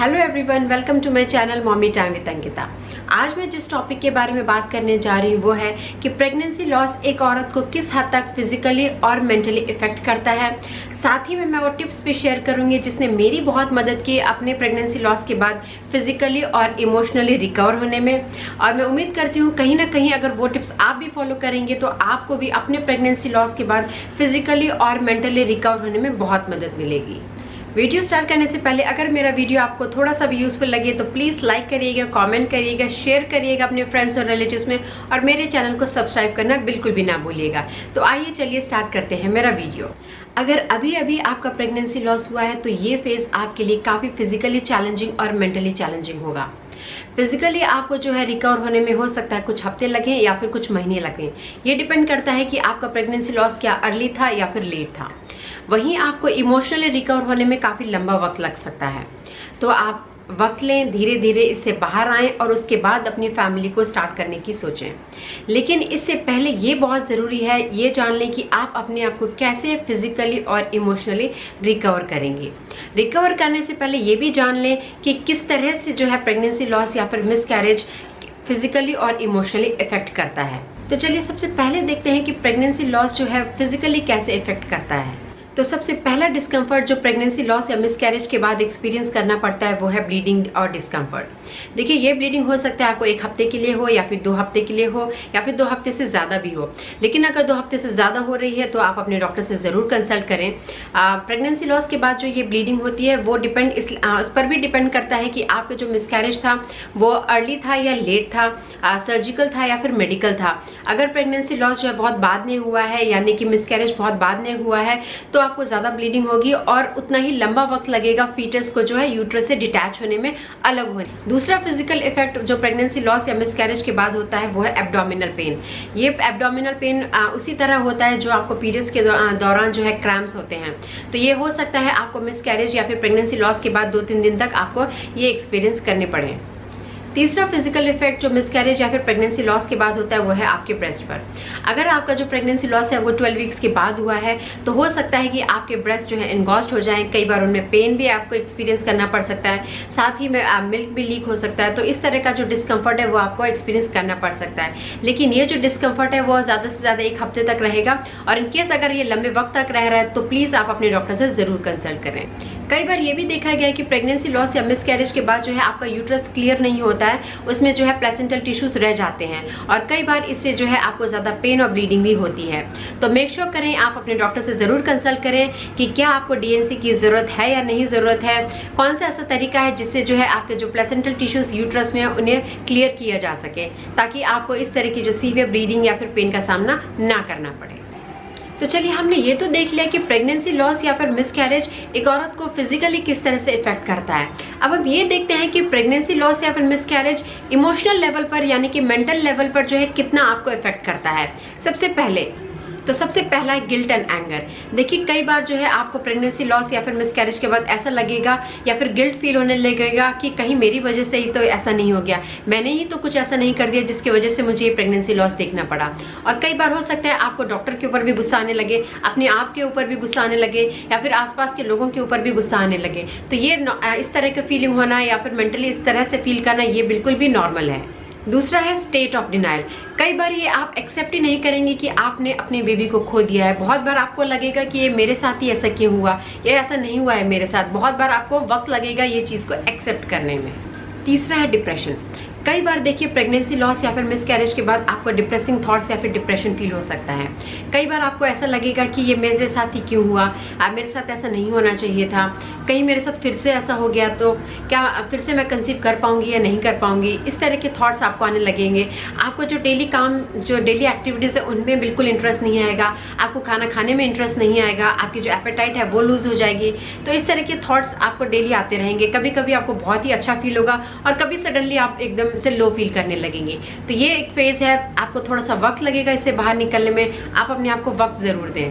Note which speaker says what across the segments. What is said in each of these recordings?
Speaker 1: Hello everyone, welcome to my channel mommy time with Ankita. आज मैं जिस टॉपिक के बारे में बात करने जा रही हूँ वो है कि प्रेगनेंसी लॉस एक औरत को किस हद तक फिजिकली और मेंटली इफेक्ट करता है। साथ ही में मैं वो टिप्स भी शेयर करूंगी जिसने मेरी बहुत मदद की अपने प्रेगनेंसी लॉस के बाद फिजिकली और इमोशनली रिकवर होने में। और मैं उम्मीद करती हूँ कहीं ना कहीं अगर वो टिप्स आप भी फॉलो करेंगे तो आपको भी अपने प्रेगनेंसी लॉस के बाद फिजिकली और मेंटली रिकवर होने में बहुत मदद मिलेगी। वीडियो स्टार्ट करने से पहले अगर मेरा वीडियो आपको थोड़ा सा भी यूजफुल लगे तो प्लीज़ लाइक करिएगा, कमेंट करिएगा, शेयर करिएगा अपने फ्रेंड्स और रिलेटिव्स में, और मेरे चैनल को सब्सक्राइब करना बिल्कुल भी ना भूलिएगा। तो आइए चलिए स्टार्ट करते हैं मेरा वीडियो। अगर अभी अभी आपका प्रेगनेंसी लॉस हुआ है तो ये फेज आपके लिए काफ़ी फिजिकली चैलेंजिंग और मेंटली चैलेंजिंग होगा। फिजिकली आपको जो है रिकवर होने में हो सकता है कुछ हफ्ते लगे या फिर कुछ महीने लगे। ये डिपेंड करता है कि आपका प्रेगनेंसी लॉस क्या अर्ली था या फिर लेट था। वहीं आपको इमोशनली रिकवर होने में काफ़ी लंबा वक्त लग सकता है। तो आप वक्त लें, धीरे धीरे इससे बाहर आएं और उसके बाद अपनी फैमिली को स्टार्ट करने की सोचें। लेकिन इससे पहले ये बहुत ज़रूरी है ये जान लें कि आप अपने आप को कैसे फिजिकली और इमोशनली रिकवर करेंगे। रिकवर करने से पहले ये भी जान लें कि किस तरह से जो है प्रेगनेंसी लॉस या फिर मिसकैरेज फिजिकली और इमोशनली इफेक्ट करता है। तो चलिए सबसे पहले देखते हैं कि प्रेगनेंसी लॉस जो है फिजिकली कैसे इफेक्ट करता है। तो सबसे पहला डिस्कम्फर्ट जो प्रेगनेंसी लॉस या मिसकैरेज के बाद एक्सपीरियंस करना पड़ता है वो है ब्लीडिंग और डिस्कम्फर्ट। देखिए, ये ब्लीडिंग हो सकता है आपको 1 हफ्ते के लिए हो या फिर 2 हफ्ते के लिए हो या फिर 2 हफ्ते से ज़्यादा भी हो। लेकिन अगर 2 हफ्ते से ज़्यादा हो रही है तो आप अपने डॉक्टर से ज़रूर कंसल्ट करें। प्रेगनेंसी लॉस के बाद जो ये ब्लीडिंग होती है वो उस पर भी डिपेंड करता है कि आपका जो मिसकैरेज था वो अर्ली था या लेट था, सर्जिकल था या फिर मेडिकल था। अगर प्रेगनेंसी लॉस जो है बहुत बाद में हुआ है यानी कि मिसकैरेज बहुत बाद में हुआ है तो आपको ज्यादा ब्लीडिंग होगी और उतना ही लंबा वक्त लगेगा फीटस को जो है यूट्रस से डिटैच होने में, अलग होने। दूसरा फिजिकल इफेक्ट जो प्रेगनेंसी लॉस या मिसकैरेज के बाद होता है वो है एब्डोमिनल पेन। ये एब्डोमिनल पेन उसी तरह होता है जो आपको पीरियड्स के दौरान जो है क्रैम्प्स होते हैं। तो ये हो सकता है आपको मिसकैरेज या फिर प्रेगनेंसी लॉस के बाद 2-3 दिन तक आपको ये एक्सपीरियंस करने पड़े। तीसरा फिजिकल इफेक्ट जो मिसकैरेज या फिर प्रेगनेंसी लॉस के बाद होता है वो है आपके ब्रेस्ट पर। अगर आपका जो प्रेगनेंसी लॉस है वो 12 वीक्स के बाद हुआ है तो हो सकता है कि आपके ब्रेस्ट जो है एनगॉस्ट हो जाएं। कई बार उनमें पेन भी आपको एक्सपीरियंस करना पड़ सकता है, साथ ही में मिल्क भी लीक हो सकता है। तो इस तरह का जो डिस्कम्फर्ट है वो आपको एक्सपीरियंस करना पड़ सकता है। लेकिन ये जो डिस्कम्फर्ट है वो ज़्यादा से ज़्यादा 1 हफ्ते तक रहेगा, और इनकेस अगर ये लंबे वक्त तक रह रहा है तो प्लीज़ आप अपने डॉक्टर से ज़रूर कंसल्ट करें। कई बार ये भी देखा गया है कि प्रेगनेंसी लॉस या मिसकैरेज के बाद जो है आपका यूट्रस क्लियर नहीं होता है, उसमें जो है प्लेसेंटल टिश्यूज रह जाते हैं, और कई बार इससे जो है आपको ज़्यादा पेन और ब्लीडिंग भी होती है। तो मेक श्योर करें आप अपने डॉक्टर से ज़रूर कंसल्ट करें कि क्या आपको डीएनसी की ज़रूरत है या नहीं ज़रूरत है, कौन सा ऐसा तरीका है जिससे जो है आपके जो प्लेसेंटल टिश्यूज यूट्रस में उन्हें क्लियर किया जा सके, ताकि आपको इस तरह की जो सीवियर ब्लीडिंग या फिर पेन का सामना ना करना पड़े। तो चलिए, हमने ये तो देख लिया कि प्रेगनेंसी लॉस या फिर मिसकैरेज एक औरत को फिजिकली किस तरह से इफेक्ट करता है। अब हम ये देखते हैं कि प्रेगनेंसी लॉस या फिर मिसकैरेज इमोशनल लेवल पर यानी कि मेंटल लेवल पर जो है कितना आपको इफेक्ट करता है। सबसे पहला है गिल्ट एंड एंगर। देखिए, कई बार जो है आपको प्रेगनेंसी लॉस या फिर मिसकैरेज के बाद ऐसा लगेगा या फिर गिल्ट फील होने लगेगा कि कहीं मेरी वजह से ही तो ऐसा नहीं हो गया, मैंने ही तो कुछ ऐसा नहीं कर दिया जिसकी वजह से मुझे ये प्रेगनेंसी लॉस देखना पड़ा। और कई बार हो सकता है आपको डॉक्टर के ऊपर भी गुस्सा आने लगे, अपने आप के ऊपर भी गुस्सा आने लगे, या फिर आसपास के लोगों के ऊपर भी गुस्सा आने लगे। तो ये इस तरह का फीलिंग होना या फिर मेंटली इस तरह से फील करना ये बिल्कुल भी नॉर्मल है। दूसरा है स्टेट ऑफ डिनाइल। कई बार ये आप एक्सेप्ट ही नहीं करेंगे कि आपने अपने बेबी को खो दिया है। बहुत बार आपको लगेगा कि ये मेरे साथ ही ऐसा क्यों हुआ, ये ऐसा नहीं हुआ है मेरे साथ। बहुत बार आपको वक्त लगेगा ये चीज़ को एक्सेप्ट करने में। तीसरा है डिप्रेशन। कई बार देखिए प्रेगनेंसी लॉस या फिर मिसकैरेज के बाद आपको डिप्रेसिंग थॉट्स या फिर डिप्रेशन फील हो सकता है। कई बार आपको ऐसा लगेगा कि ये मेरे साथ ही क्यों हुआ, मेरे साथ ऐसा नहीं होना चाहिए था, कहीं मेरे साथ फिर से ऐसा हो गया तो क्या फिर से मैं कंसीव कर पाऊंगी या नहीं कर पाऊंगी। इस तरह के थॉट्स आपको आने लगेंगे। आपको जो डेली एक्टिविटीज़ है उनमें बिल्कुल इंटरेस्ट नहीं आएगा, आपको खाना खाने में इंटरेस्ट नहीं आएगा, आपकी जो एपेटाइट है वो लूज हो जाएगी। तो इस तरह के थॉट्स आपको डेली आते रहेंगे। कभी कभी आपको बहुत ही अच्छा फील होगा और कभी सडनली आप एकदम से लो फील करने लगेंगे। तो ये एक फेज है, आपको थोड़ा सा वक्त लगेगा इससे बाहर निकलने में, आप अपने आप को वक्त जरूर दें।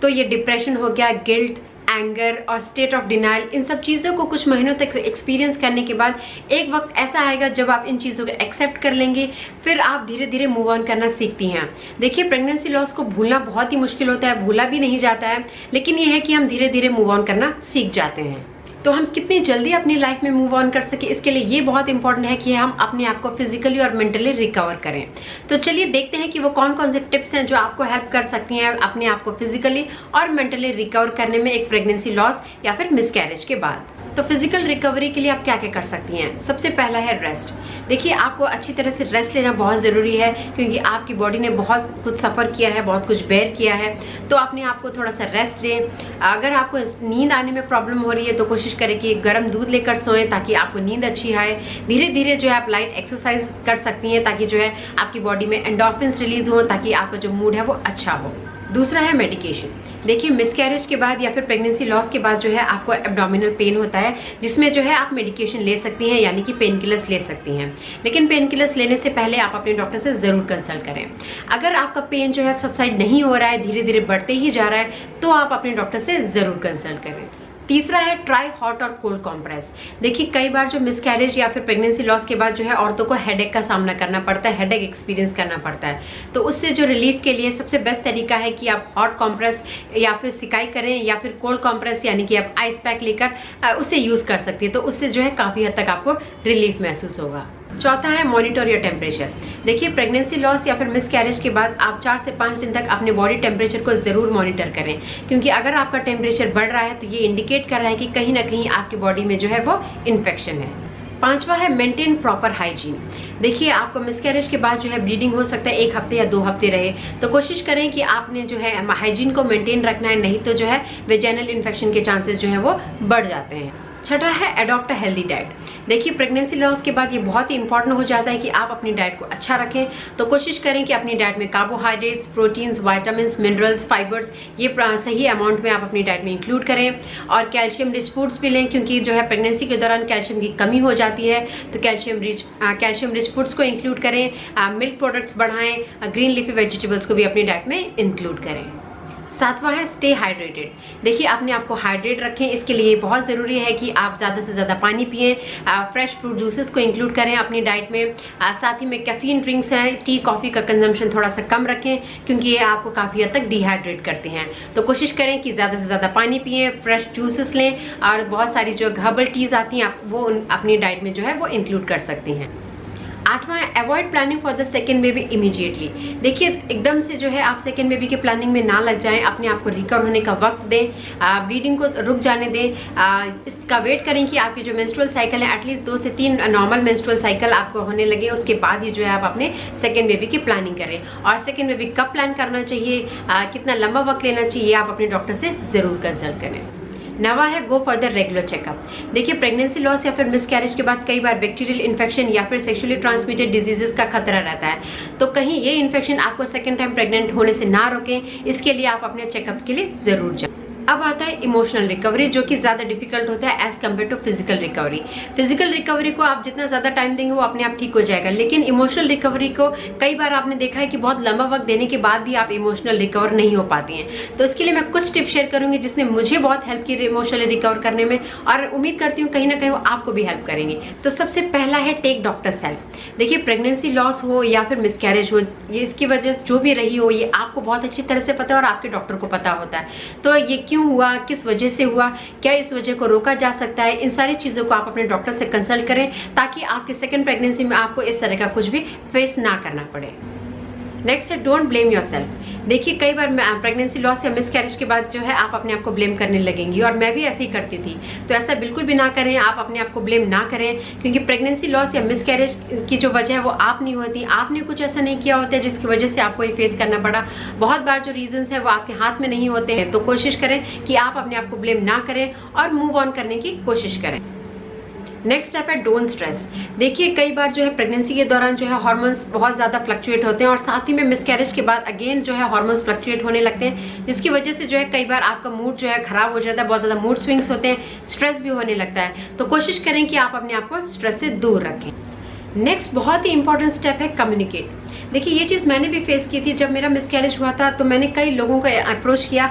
Speaker 1: तो ये डिप्रेशन हो गया, गिल्ट, एंगर और स्टेट ऑफ डिनाइल, इन सब चीज़ों को कुछ महीनों तक एक्सपीरियंस करने के बाद एक वक्त ऐसा आएगा जब आप इन चीज़ों को एक्सेप्ट कर लेंगे, फिर आप धीरे धीरे मूव ऑन करना सीखती हैं। देखिए, प्रेगनेंसी लॉस को भूलना बहुत ही मुश्किल होता है, भूला भी नहीं जाता है, लेकिन यह है कि हम धीरे धीरे मूव ऑन करना सीख जाते हैं। तो हम कितनी जल्दी अपनी लाइफ में मूव ऑन कर सके, इसके लिए ये बहुत इंपॉर्टेंट है कि हम अपने आप को फिजिकली और मेंटली रिकवर करें। तो चलिए देखते हैं कि वो कौन कौन से टिप्स हैं जो आपको हेल्प कर सकती हैं अपने आप को फिजिकली और मेंटली रिकवर करने में एक प्रेगनेंसी लॉस या फिर मिसकैरेज के बाद। तो फिजिकल रिकवरी के लिए आप क्या क्या कर सकती हैं? सबसे पहला है रेस्ट। देखिए, आपको अच्छी तरह से रेस्ट लेना बहुत ज़रूरी है, क्योंकि आपकी बॉडी ने बहुत कुछ सफ़र किया है, बहुत कुछ बेयर किया है। तो अपने आप को थोड़ा सा रेस्ट दें। अगर आपको नींद आने में प्रॉब्लम हो रही है तो कोशिश करें कि गर्म दूध लेकर सोएं ताकि आपको नींद अच्छी आए। धीरे धीरे जो है आप लाइट एक्सरसाइज कर सकती हैं ताकि जो है आपकी बॉडी में एंडोर्फिन्स रिलीज हो, ताकि आपका जो मूड है वो अच्छा हो। दूसरा है मेडिकेशन। देखिए, मिसकैरेज के बाद या फिर प्रेगनेंसी लॉस के बाद जो है आपको एब्डोमिनल पेन होता है, जिसमें जो है आप मेडिकेशन ले सकती हैं, यानी कि पेन किलर्स ले सकती हैं। लेकिन पेन किलर्स लेने से पहले आप अपने डॉक्टर से ज़रूर कंसल्ट करें। अगर आपका पेन जो है सबसाइड नहीं हो रहा है, धीरे धीरे बढ़ते ही जा रहा है, तो आप अपने डॉक्टर से ज़रूर कंसल्ट करें। तीसरा है ट्राई हॉट और कोल्ड कॉम्प्रेस। देखिए, कई बार जो मिसकैरेज या फिर प्रेगनेंसी लॉस के बाद जो है औरतों को हेडेक का सामना करना पड़ता है, हेडेक एक्सपीरियंस करना पड़ता है। तो उससे जो रिलीफ के लिए सबसे बेस्ट तरीका है कि आप हॉट कॉम्प्रेस या फिर सिकाई करें, या फिर कोल्ड कॉम्प्रेस यानी कि आप आइस पैक लेकर उसे यूज़ कर सकती है। तो उससे जो है काफ़ी हद तक आपको रिलीफ महसूस होगा। चौथा है मॉनिटर योर टेम्परेचर। देखिए, प्रेगनेंसी लॉस या फिर मिसकैरेज के बाद आप 4 से 5 दिन तक अपने बॉडी टेम्परेचर को ज़रूर मॉनिटर करें, क्योंकि अगर आपका टेम्परेचर बढ़ रहा है तो ये इंडिकेट कर रहा है कि कहीं ना कहीं आपकी बॉडी में जो है वो इन्फेक्शन है। पांचवा है मेंटेन प्रॉपर हाइजीन। देखिए, आपको मिसकैरेज के बाद जो है ब्लीडिंग हो सकता है 1 हफ्ते या 2 हफ्ते रहे, तो कोशिश करें कि आपने जो है हाइजीन को मेंटेन रखना है, नहीं तो जो है वेजाइनल इन्फेक्शन के चांसेस जो है वो बढ़ जाते हैं। छठा है अडॉप्ट अ हेल्दी डाइट। देखिए, प्रेगनेंसी लॉस के बाद ये बहुत ही इंपॉर्टेंट हो जाता है कि आप अपनी डाइट को अच्छा रखें। तो कोशिश करें कि अपनी डाइट में carbohydrates, proteins, vitamins, minerals, fibres ये सही अमाउंट में आप अपनी डाइट में इंक्लूड करें। और कैल्शियम रिच फूड्स भी लें, क्योंकि जो है प्रेगनेंसी के दौरान कैल्शियम की कमी हो जाती है। तो कैल्शियम रिच फूड्स को इंक्लूड करें। मिल्क प्रोडक्ट्स बढ़ाएं। ग्रीन लीफी वेजिटेबल्स को भी अपनी डाइट में इंक्लूड करें। सातवां है स्टे हाइड्रेटेड। देखिए, अपने आप को हाइड्रेट रखें। इसके लिए बहुत ज़रूरी है कि आप ज़्यादा से ज़्यादा पानी पिएं। फ्रेश फ्रूट जूसेस को इंक्लूड करें अपनी डाइट में। साथ ही में कैफीन ड्रिंक्स हैं, टी कॉफ़ी का कंजम्पशन थोड़ा सा कम रखें, क्योंकि ये आपको काफ़ी हद तक डिहाइड्रेट करते हैं। तो कोशिश करें कि ज़्यादा से ज़्यादा पानी पिएं, फ्रेश जूसेस लें, और बहुत सारी जो हर्बल टीज़ आती हैं आप वो अपनी डाइट में जो है वो इंक्लूड कर सकती हैं। आठवां है avoid planning for the second baby immediately. देखिए, एकदम से जो है आप सेकेंड बेबी के प्लानिंग में ना लग जाएं। अपने आप को रिकवर होने का वक्त दें, ब्लीडिंग को रुक जाने दें। इसका वेट करें कि आपकी जो मेंस्ट्रुअल साइकिल है एटलीस्ट 2 से 3 नॉर्मल मेंस्ट्रुअल साइकिल आपको होने लगे, उसके बाद ही जो है आप अपने सेकेंड बेबी की प्लानिंग करें। और सेकेंड बेबी कब प्लान करना चाहिए, कितना लंबा वक्त लेना चाहिए, आप अपने डॉक्टर से ज़रूर कंसल्ट करें। 9वां है go for the regular checkup. देखिए, प्रेगनेंसी लॉस या फिर मिसकैरेज के बाद कई बार बैक्टीरियल इन्फेक्शन या फिर सेक्सुअली ट्रांसमिटेड डिजीजेस का खतरा रहता है। तो कहीं ये इन्फेक्शन आपको सेकेंड टाइम प्रेग्नेंट होने से ना रोकें, इसके लिए आप अपने चेकअप के लिए जरूर जाएं। अब आता है इमोशनल रिकवरी, जो कि ज़्यादा डिफिकल्ट होता है as compared to physical recovery. Physical recovery को आप जितना ज़्यादा टाइम देंगे वो अपने आप ठीक हो जाएगा, लेकिन इमोशनल रिकवरी को कई बार आपने देखा है कि बहुत लंबा वक्त देने के बाद भी आप इमोशनल रिकवर नहीं हो पाती हैं। तो इसके लिए मैं कुछ टिप्स शेयर करूंगी जिसने मुझे बहुत हेल्प की इमोशनली रिकवर करने में, और उम्मीद करती हूँ कहीं ना कहीं वो आपको भी हेल्प करेंगी। तो सबसे पहला है टेक डॉक्टर्स हेल्प। देखिए, प्रेगनेंसी लॉस हो या फिर मिसकैरेज हो, ये इसकी वजह जो भी रही हो, ये आपको बहुत अच्छी तरह से पता है और आपके डॉक्टर को पता होता है। तो ये क्यों हुआ, किस वजह से हुआ, क्या इस वजह को रोका जा सकता है, इन सारी चीज़ों को आप अपने डॉक्टर से कंसल्ट करें, ताकि आपके सेकेंड प्रेगनेंसी में आपको इस तरह का कुछ भी फेस ना करना पड़े। नेक्स्ट है डोंट ब्लेम योरसेल्फ। देखिए, कई बार प्रेगनेंसी लॉस या मिसकैरेज के बाद जो है आप अपने आप को ब्लेम करने लगेंगी, और मैं भी ऐसे ही करती थी। तो ऐसा बिल्कुल भी ना करें, आप अपने आप को ब्लेम ना करें, क्योंकि प्रेगनेंसी लॉस या मिसकैरेज की जो वजह है वो आप नहीं होती। आपने कुछ ऐसा नहीं किया होता है जिसकी वजह से आपको ये फेस करना पड़ा। बहुत बार जो रीजंस है वो आपके हाथ में नहीं होते हैं। तो कोशिश करें कि आप अपने आप को ब्लेम ना करें और मूव ऑन करने की कोशिश करें। नेक्स्ट स्टेप है डोंट स्ट्रेस। देखिए, कई बार जो है प्रेगनेंसी के दौरान जो है हार्मोन्स बहुत ज़्यादा फ्लक्चुएट होते हैं, और साथ ही में मिसकैरेज के बाद अगेन जो है हार्मोन्स फ्लक्चुएट होने लगते हैं, जिसकी वजह से जो है कई बार आपका मूड जो है खराब हो जाता है, बहुत ज़्यादा मूड स्विंग्स होते हैं, स्ट्रेस भी होने लगता है। तो कोशिश करें कि आप अपने आप को स्ट्रेस से दूर रखें। नेक्स्ट बहुत ही इंपॉर्टेंट स्टेप है कम्युनिकेट। देखिए ये चीज़ मैंने भी फेस की थी। जब मेरा मिसकैरेज हुआ था तो मैंने कई लोगों को अप्रोच किया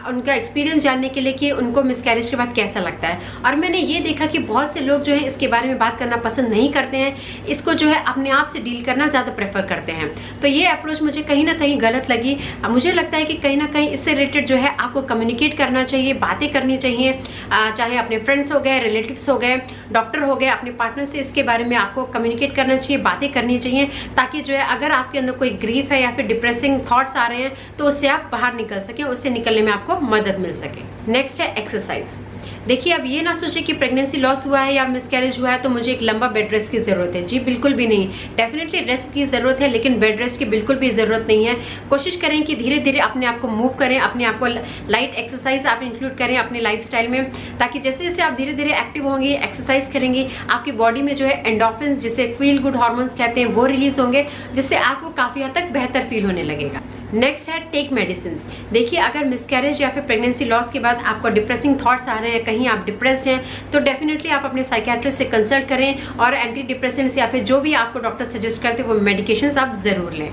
Speaker 1: उनका एक्सपीरियंस जानने के लिए कि उनको मिसकैरेज के बाद कैसा लगता है, और मैंने ये देखा कि बहुत से लोग जो है इसके बारे में बात करना पसंद नहीं करते हैं, इसको जो है अपने आप से डील करना ज़्यादा प्रेफर करते हैं। तो ये अप्रोच मुझे कहीं ना कहीं गलत लगी। मुझे लगता है कि कहीं ना कहीं इससे रिलेटेड जो है आपको कम्युनिकेट करना चाहिए, बातें करनी चाहिए, चाहे अपने फ्रेंड्स हो गए, रिलेटिव्स हो गए, डॉक्टर हो गए, अपने पार्टनर से इसके बारे में आपको कम्युनिकेट करना चाहिए, बातें करनी चाहिए, ताकि जो है अगर आपके अंदर कोई ग्रीफ है या फिर डिप्रेसिंग थॉट्स आ रहे हैं तो उससे आप बाहर निकल सकें, उससे निकलने में आपको मदद मिल सके। नेक्स्ट है एक्सरसाइज। देखिए अब ये ना सोचे कि प्रेगनेंसी लॉस हुआ है या मिसकैरेज हुआ है तो मुझे एक लंबा बेड रेस्ट की जरूरत है। जी बिल्कुल भी नहीं। डेफिनेटली रेस्ट की जरूरत है, लेकिन बेड रेस्ट की बिल्कुल भी जरूरत नहीं है। कोशिश करें कि धीरे धीरे अपने आप को मूव करें, अपने आप को लाइट एक्सरसाइज आप इंक्लूड करें अपने लाइफस्टाइल में, ताकि जैसे जैसे आप धीरे धीरे एक्टिव होंगे, एक्सरसाइज करेंगे, आपकी बॉडी में जो है एंडोर्फिन्स, जिसे फील गुड हार्मोन्स कहते हैं, वो रिलीज होंगे, जिससे आपको काफी हद तक बेहतर फील होने लगेगा। नेक्स्ट है टेक मेडिसिन। देखिए अगर मिसकैरेज या फिर प्रेगनेंसी लॉस के बाद आपको डिप्रेसिंग थॉट्स आ रहे हैं, कहीं आप डिप्रेस्ड हैं, तो डेफिनेटली आप अपने साइकियाट्रिस्ट से कंसल्ट करें और एंटी डिप्रेसेंट्स या फिर जो भी आपको डॉक्टर सजेस्ट करते हैं वो मेडिकेशंस आप जरूर लें।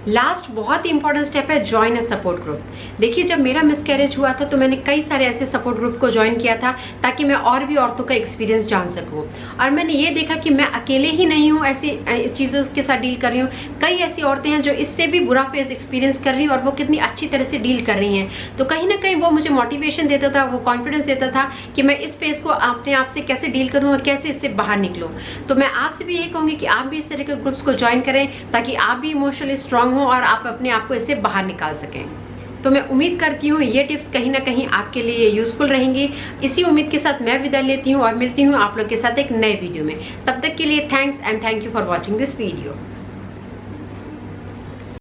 Speaker 1: लास्ट बहुत ही इंपॉर्टेंट स्टेप है, ज्वाइन अ सपोर्ट ग्रुप। देखिए जब मेरा मिसकैरेज हुआ था तो मैंने कई सारे ऐसे सपोर्ट ग्रुप को ज्वाइन किया था ताकि मैं और भी औरतों का एक्सपीरियंस जान सकूं, और मैंने ये देखा कि मैं अकेले ही नहीं हूँ ऐसी चीज़ों के साथ डील कर रही हूँ। कई ऐसी औरतें हैं जो इससे भी बुरा फेज एक्सपीरियंस कर रही हैं और वो कितनी अच्छी तरह से डील कर रही हैं। तो कहीं ना कहीं वो मुझे मोटिवेशन देता था, वो कॉन्फिडेंस देता था कि मैं इस फेज को अपने आप से कैसे डील करूँ और कैसे इससे बाहर निकलूँ। तो मैं आपसे भी यही कहूँगी कि आप भी इस तरह के ग्रुप्स को ज्वाइन करें ताकि आप भी इमोशनली स्ट्रांग हो और आप अपने आप को इससे बाहर निकाल सकें। तो मैं उम्मीद करती हूँ ये टिप्स कहीं ना कहीं आपके लिए यूजफुल रहेंगी। इसी उम्मीद के साथ मैं विदा लेती हूँ और मिलती हूँ आप लोग के साथ एक नए वीडियो में। तब तक के लिए thanks and thank you for watching this video.